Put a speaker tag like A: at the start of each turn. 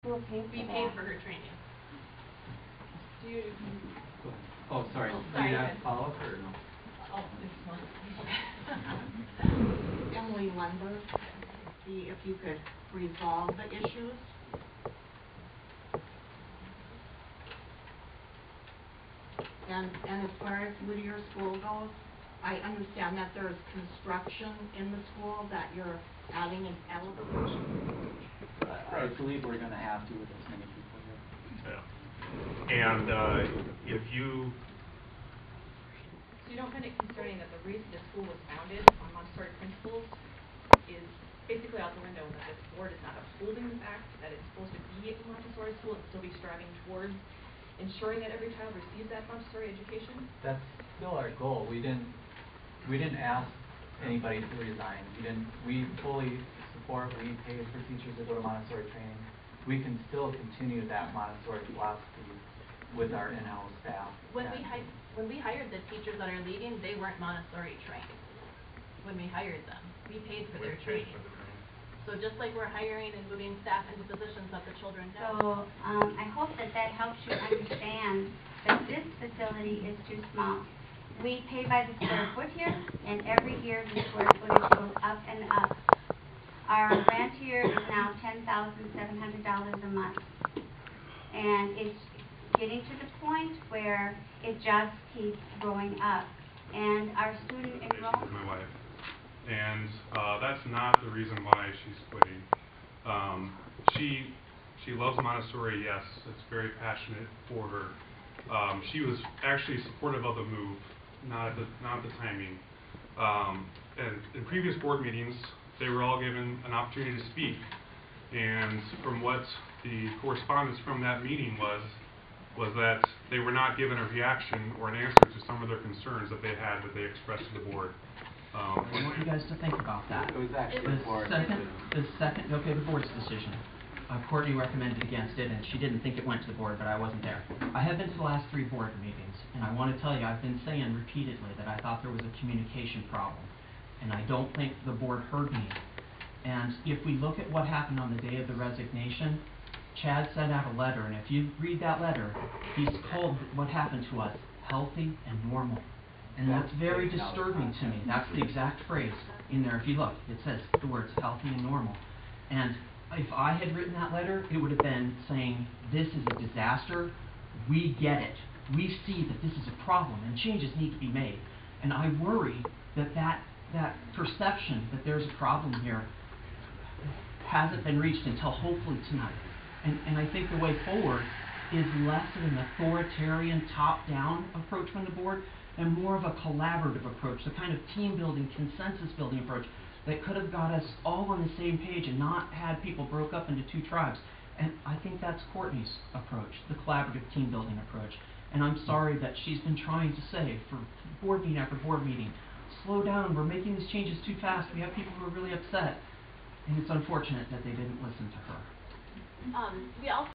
A: We'll pay for
B: We
A: that.
B: paid for her training. Do you?
C: Oh, sorry.
B: Oh,
C: Do
B: sorry.
C: you have follow-up or no?
B: Oh, this one.
A: Emily Lundberg, see if you could resolve the issues. And as far as Whittier School goes, I understand that there's construction in the school, that you're adding an elevator.
C: I believe we're gonna have to with as many people here.
D: Yeah. And if you...
B: So you don't find it concerning that the reason the school was founded on Montessori principles is basically out the window, that this board is not upholding the fact that it's supposed to be a Montessori school and still be striving towards ensuring that every child receives that Montessori education?
C: That's still our goal. We didn't ask anybody to resign. We fully support, we pay for teachers to go to Montessori training. We can still continue that Montessori philosophy with our in-house staff.
B: When we hired the teachers that are leaving, they weren't Montessori trained. When we hired them, we paid for their training. So just like we're hiring and moving staff into positions that the children don't.
E: So I hope that helps you understand that this facility is too small. We pay by the square foot here, and every year the square footage goes up and up. Our rent here is now $10,700 a month, and it's getting to the point where it just keeps going up. And our student enrollment.
D: My wife. And that's not the reason why she's quitting. She loves Montessori, yes. It's very passionate for her. She was actually supportive of the move, not the timing. And in previous board meetings, they were all given an opportunity to speak. And from what the correspondence from that meeting was that they were not given a reaction or an answer to some of their concerns that they had that they expressed to the board.
F: I want you guys to think about that.
C: It was actually the board.
F: The board's decision. Courtney recommended against it, and she didn't think it went to the board, but I wasn't there. I have been to the last 3 board meetings, and I want to tell you, I've been saying repeatedly that I thought there was a communication problem, and I don't think the board heard me. And if we look at what happened on the day of the resignation, Chad sent out a letter, and if you read that letter, he's called what happened to us healthy and normal. And that's very disturbing to me. That's the exact phrase in there. If you look, it says the words healthy and normal. And if I had written that letter, it would have been saying, this is a disaster. We get it. We see that this is a problem and changes need to be made. And I worry that perception that there's a problem here hasn't been reached until hopefully tonight. And I think the way forward is less of an authoritarian top-down approach from the board and more of a collaborative approach, the kind of team-building, consensus-building approach that could have got us all on the same page and not had people broke up into 2 tribes. And I think that's Courtney's approach, the collaborative team-building approach. And I'm sorry that she's been trying to say for board meeting after board meeting, slow down, we're making these changes too fast, we have people who are really upset. And it's unfortunate that they didn't listen to her.
B: We also